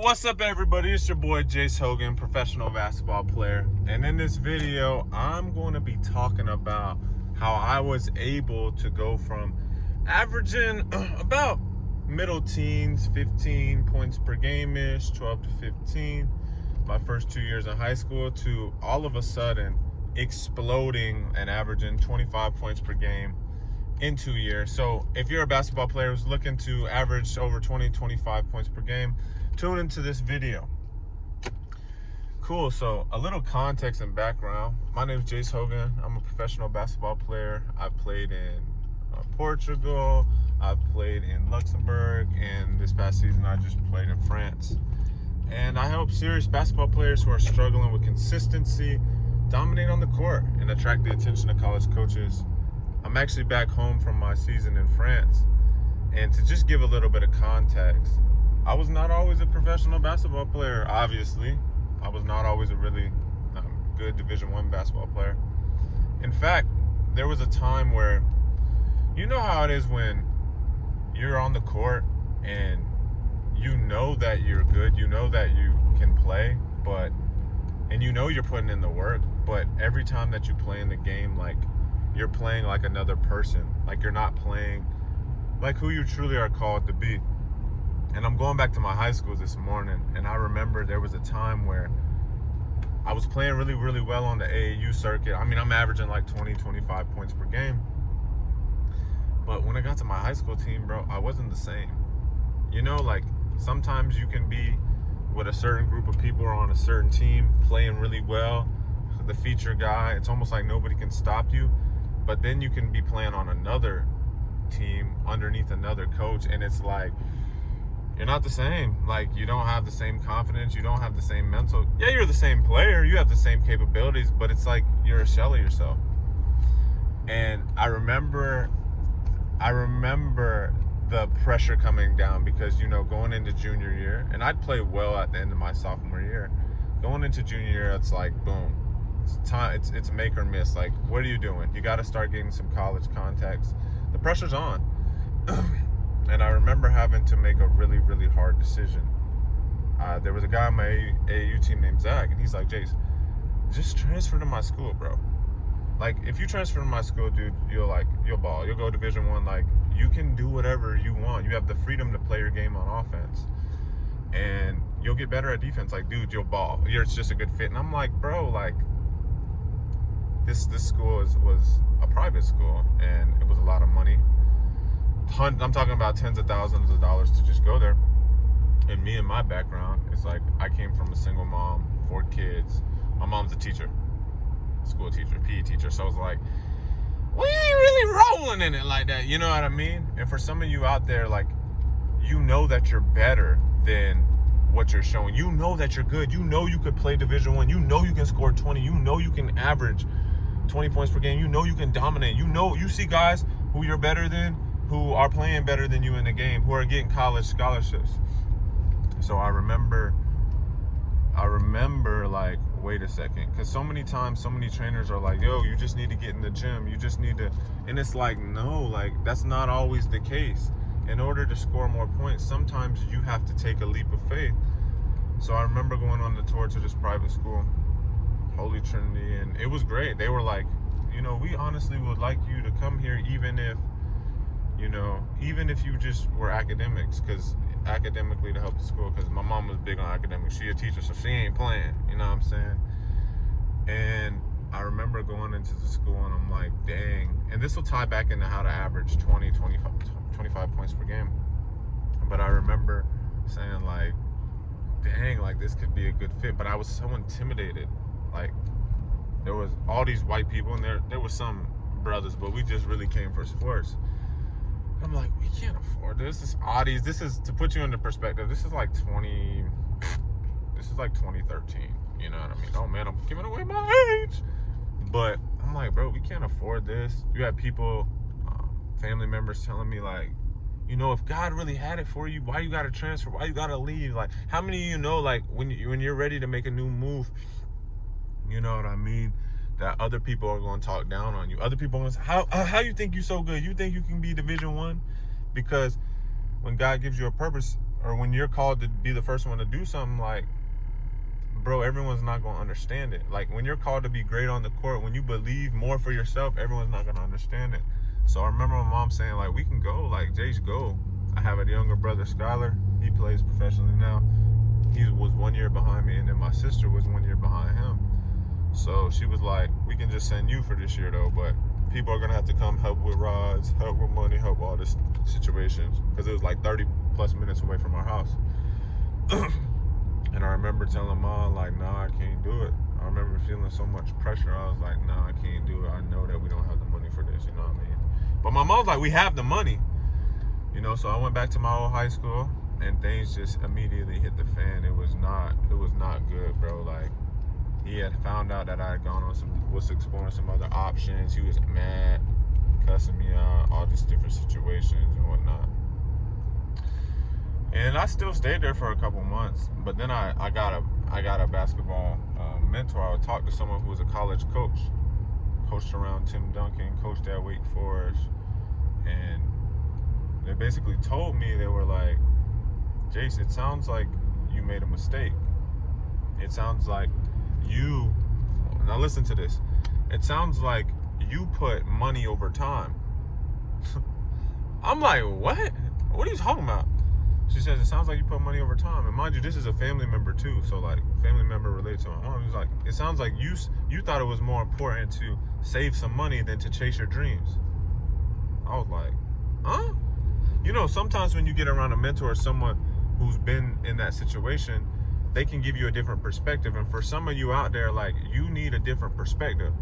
What's up, everybody? It's your boy Jace Hogan, professional basketball player. And in this video, I'm going to be talking about how I was able to go from averaging about middle teens, 15 points per game-ish, 12 to 15, my first 2 years in high school, to all of a sudden exploding and averaging 25 points per game in 2 years. So if you're a basketball player who's looking to average over 25 points per game, tune into this video. Cool. So a little context and background. My name is Jace Hogan. I'm a professional basketball player. I've played in Portugal. I've played in Luxembourg. And this past season, I just played in France. And I help serious basketball players who are struggling with consistency dominate on the court and attract the attention of college coaches. I'm actually back home from my season in France. And to just give a little bit of context, I was not always a professional basketball player, obviously. I was not always a really good Division I basketball player. In fact, there was a time where, you know how it is when you're on the court and you know that you're good, you know that you can play, and you know you're putting in the work, but every time that you play in the game, like, you're playing like another person. Like, you're not playing like who you truly are called to be. And I'm going back to my high school this morning, and I remember there was a time where I was playing really, really well on the AAU circuit. I mean, I'm averaging like 25 points per game. But when I got to my high school team, bro, I wasn't the same. You know, like, sometimes you can be with a certain group of people or on a certain team playing really well, the feature guy. It's almost like nobody can stop you. But then you can be playing on another team underneath another coach, and it's like, you're not the same. Like, you don't have the same confidence. You don't have the same mental. Yeah, you're the same player. You have the same capabilities, but it's like you're a shell of yourself. And I remember the pressure coming down because, you know, going into junior year, and I'd play well at the end of my sophomore year. Going into junior year, it's like, boom. It's time. It's make or miss. Like, what are you doing? You got to start getting some college contacts. The pressure's on. And I remember having to make a really, really hard decision. There was a guy on my AAU team named Zach, and he's like, Jace, just transfer to my school, bro. Like, if you transfer to my school, dude, you'll ball. You'll go Division I. Like, you can do whatever you want. You have the freedom to play your game on offense. And you'll get better at defense. Like, dude, you'll ball. It's just a good fit. And I'm like, bro, like, this school was a private school, and it was a lot of money. I'm talking about tens of thousands of dollars to just go there. And me and my background, it's like, I came from a single mom, 4 kids. My mom's a teacher, school teacher, PE teacher. So it's like, we ain't really rolling in it like that. You know what I mean? And for some of you out there, like, you know that you're better than what you're showing. You know that you're good. You know you could play Division I. You know you can score 20. You know you can average 20 points per game. You know you can dominate. You know, you see guys who you're better than, who are playing better than you in the game, who are getting college scholarships. So I remember like, wait a second, because so many times, so many trainers are like, yo, you just need to get in the gym, you just need to, and it's like, no, like, that's not always the case. In order to score more points, sometimes you have to take a leap of faith. So I remember going on the tour to this private school, Holy Trinity, and it was great. They were like, you know, we honestly would like you to come here even if you just were academics, because academically to help the school, because my mom was big on academics. She a teacher, so she ain't playing, you know what I'm saying? And I remember going into the school, and I'm like, dang. And this will tie back into how to average 25 points per game. But I remember saying, like, dang, like, this could be a good fit. But I was so intimidated. Like, there was all these white people, and there was some brothers, but we just really came for sports. I'm like, we can't afford this. This is Audis. This is, to put you into perspective, this is like 2013. You know what I mean? Oh man, I'm giving away my age. But I'm like, bro, we can't afford this. You have people, family members telling me, like, you know, if God really had it for you, why you gotta transfer? Why you gotta leave? Like, how many of you know, like, when you're ready to make a new move, you know what I mean, that other people are going to talk down on you. Other people are going to say, how you think you're so good? You think you can be Division I? Because when God gives you a purpose, or when you're called to be the first one to do something, like, bro, everyone's not going to understand it. Like, when you're called to be great on the court, when you believe more for yourself, everyone's not going to understand it. So I remember my mom saying, like, we can go. Like, Jace, go. I have a younger brother, Skylar. He plays professionally now. He was 1 year behind me, and then my sister was 1 year behind him. So she was like, we can just send you for this year, though, but people are going to have to come help with rods, help with money, help with all this situations, because it was like 30-plus minutes away from our house. And I remember telling Mom, like, nah, I can't do it. I remember feeling so much pressure. I was like, nah, I can't do it. I know that we don't have the money for this, you know what I mean? But my mom's like, we have the money. You know, so I went back to my old high school, and things just immediately hit the fan. It was not good, bro. Like, he had found out that I had gone on was exploring some other options. He was mad, cussing me out, all these different situations and whatnot. And I still stayed there for a couple months, but then I got a basketball mentor. I would talk to someone who was a college coach, coached around Tim Duncan, coached at Wake Forest, and they basically told me, they were like, Jace, it sounds like you made a mistake. It sounds like now listen to this. It sounds like you put money over time. I'm like, what? What are you talking about? She says, it sounds like you put money over time. And mind you, this is a family member too. So like, family member relates to my mom. He's like, it sounds like you thought it was more important to save some money than to chase your dreams. I was like, huh? You know, sometimes when you get around a mentor or someone who's been in that situation, they can give you a different perspective. And for some of you out there, like, you need a different perspective.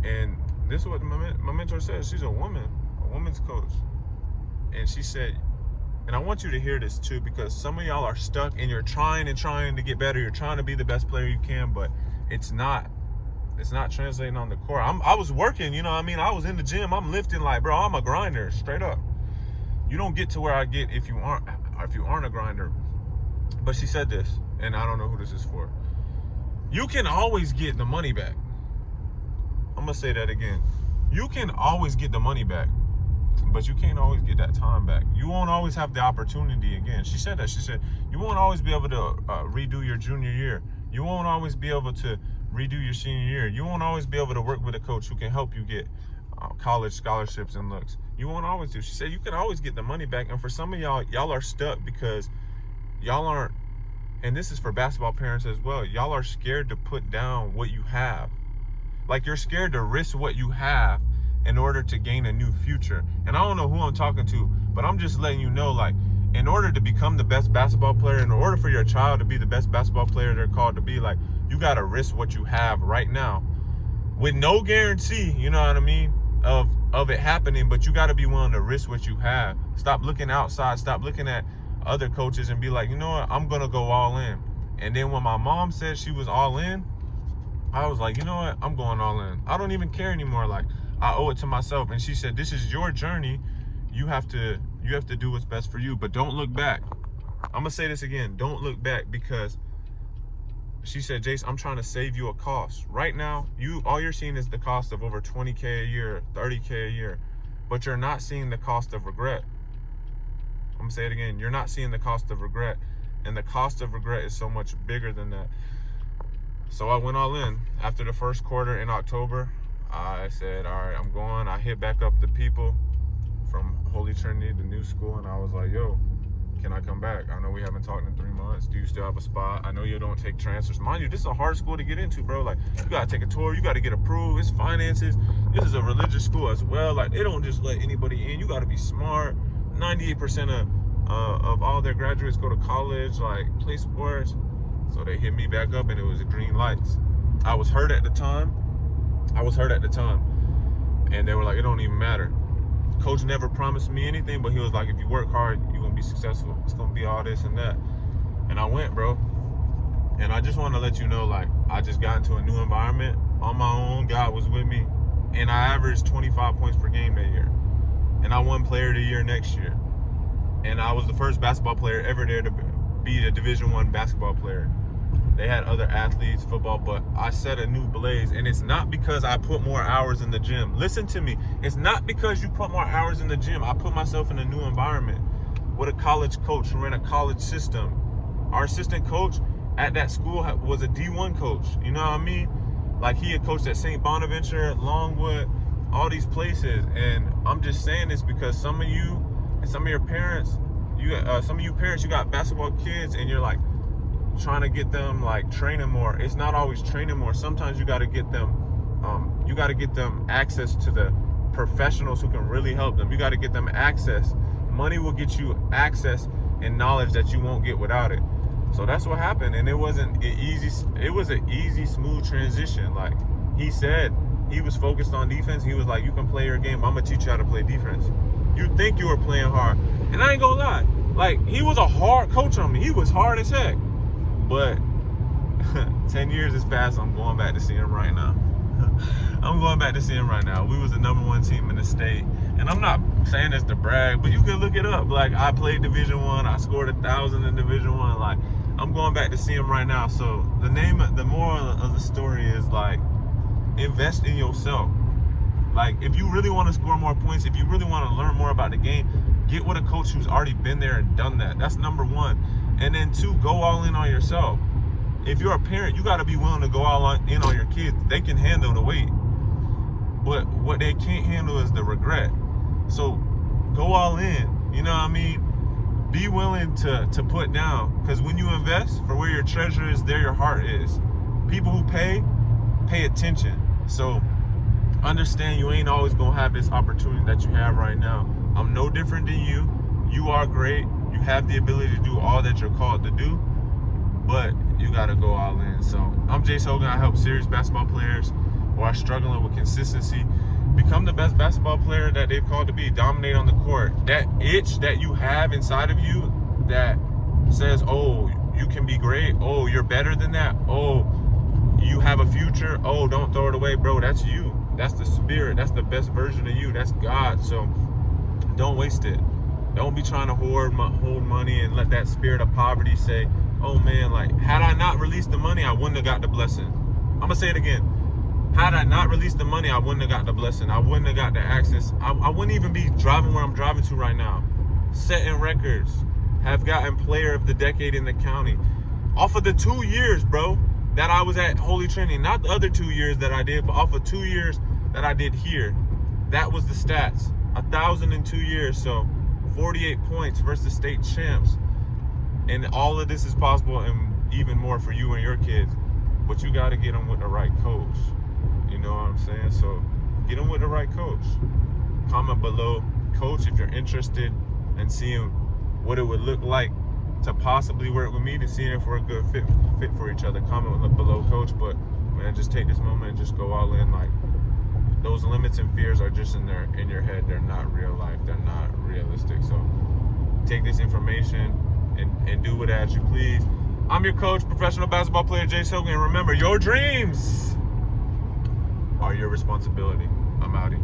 And this is what my mentor says. She's a woman's coach. And she said, and I want you to hear this too, because some of y'all are stuck and you're trying to get better. You're trying to be the best player you can, but it's not translating on the court. I was working, you know what I mean? I was in the gym. I'm lifting like, bro, I'm a grinder, straight up. You don't get to where I get if you aren't a grinder. But she said this, and I don't know who this is for. You can always get the money back. I'm gonna say that again. You can always get the money back, but you can't always get that time back. You won't always have the opportunity again. She said that. She said, you won't always be able to redo your junior year. You won't always be able to redo your senior year. You won't always be able to work with a coach who can help you get college scholarships and looks. You won't always do. She said, you can always get the money back. And for some of y'all are stuck because y'all aren't, and this is for basketball parents as well, y'all are scared to put down what you have. Like, you're scared to risk what you have in order to gain a new future. And I don't know who I'm talking to, but I'm just letting you know, like, in order to become the best basketball player, in order for your child to be the best basketball player they're called to be, like, you got to risk what you have right now with no guarantee, you know what I mean, of it happening, but you got to be willing to risk what you have. Stop looking outside. Stop looking at other coaches and be like, you know what, I'm going to go all in. And then when my mom said she was all in, I was like, you know what, I'm going all in. I don't even care anymore. Like, I owe it to myself. And she said, this is your journey. You have to do what's best for you, but don't look back. I'm going to say this again. Don't look back, because she said, Jace, I'm trying to save you a cost. Right now, all you're seeing is the cost of over $20K a year, $30K a year, but you're not seeing the cost of regret. I'm going to say it again. You're not seeing the cost of regret, and the cost of regret is so much bigger than that. So I went all in. After the first quarter in October, I said, all right, I'm going. I hit back up the people from Holy Trinity, the new school, and I was like, yo, can I come back? I know we haven't talked in 3 months. Do you still have a spot? I know you don't take transfers. Mind you, this is a hard school to get into, bro. Like, you got to take a tour. You got to get approved. It's finances. This is a religious school as well. Like, they don't just let anybody in. You got to be smart. 98% of all their graduates go to college, like, play sports. So they hit me back up, and it was green lights. I was hurt at the time. And they were like, it don't even matter. Coach never promised me anything, but he was like, if you work hard, you're going to be successful. It's going to be all this and that. And I went, bro. And I just want to let you know, like, I just got into a new environment on my own. God was with me. And I averaged 25 points per game that year. And I won Player of the Year next year. And I was the first basketball player ever there to be a Division I basketball player. They had other athletes, football, but I set a new blaze. And it's not because I put more hours in the gym. Listen to me. It's not because you put more hours in the gym. I put myself in a new environment. with a college coach. We're in a college system. Our assistant coach at that school was a D1 coach. You know what I mean? Like, he had coached at St. Bonaventure, Longwood, all these places. And I'm just saying this because some of you and some of your parents, some of you parents, you got basketball kids and you're like trying to get them like training more. It's not always training more. Sometimes you got to get them access to the professionals who can really help them. You got to get them access. Money will get you access and knowledge that you won't get without it. So that's what happened, and it was an easy, smooth transition. Like, he said, he was focused on defense. He was like, you can play your game, I'm gonna teach you how to play defense. You think you were playing hard, and I ain't gonna lie, like, he was a hard coach on me. He was hard as heck, but 10 years has passed. I'm going back to see him right now. I'm going back to see him right now. We was the #1 team in the state, and I'm not saying this to brag, but you can look it up. Like, I played Division I. I scored 1,000 in Division I. Like, I'm going back to see him right now. So the moral of the story is, like, invest in yourself. Like, if you really want to score more points, if you really want to learn more about the game, get with a coach who's already been there and done that. That's number one. And then two, go all in on yourself. If you're a parent, you got to be willing to go all in on your kids. They can handle the weight, but what they can't handle is the regret. So go all in. You know what I mean? Be willing to put down, because when you invest, for where your treasure is, there your heart is. People who pay attention. So understand you ain't always gonna have this opportunity that you have right now. I'm no different than you. You are great. You have the ability to do all that you're called to do, but you gotta go all in. So I'm Jace Hogan. I help serious basketball players who are struggling with consistency become the best basketball player that they've called to be. Dominate on the court. That itch that you have inside of you that says, oh, you can be great. Oh, you're better than that. Oh, you have a future. Oh, don't throw it away, bro. That's you. That's the spirit. That's the best version of you. That's God. So don't waste it. Don't be trying to hold money and let that spirit of poverty say, oh man, like, had I not released the money, I wouldn't have got the blessing. I'm gonna say it again. Had I not released the money, I wouldn't have got the blessing. I wouldn't have got the access. I wouldn't even be driving where I'm driving to right now. Setting records. Have gotten player of the decade in the county. Off of the 2 years, bro, that I was at Holy Trinity. Not the other 2 years that I did, but off of 2 years that I did here. That was the stats. 1,000 in 2 years, so 48 points versus state champs. And all of this is possible and even more for you and your kids. But you got to get them with the right coach. You know what I'm saying? So get them with the right coach. Comment below, coach, if you're interested in seeing what it would look like to possibly work with me, to see if we're a good fit for each other. Comment below, coach. But man, just take this moment and just go all in. Like, those limits and fears are just in your head. They're not real life. They're not realistic. So take this information and do with it as you please. I'm your coach, professional basketball player Jace Hogan. And remember, your dreams are your responsibility. I'm outie.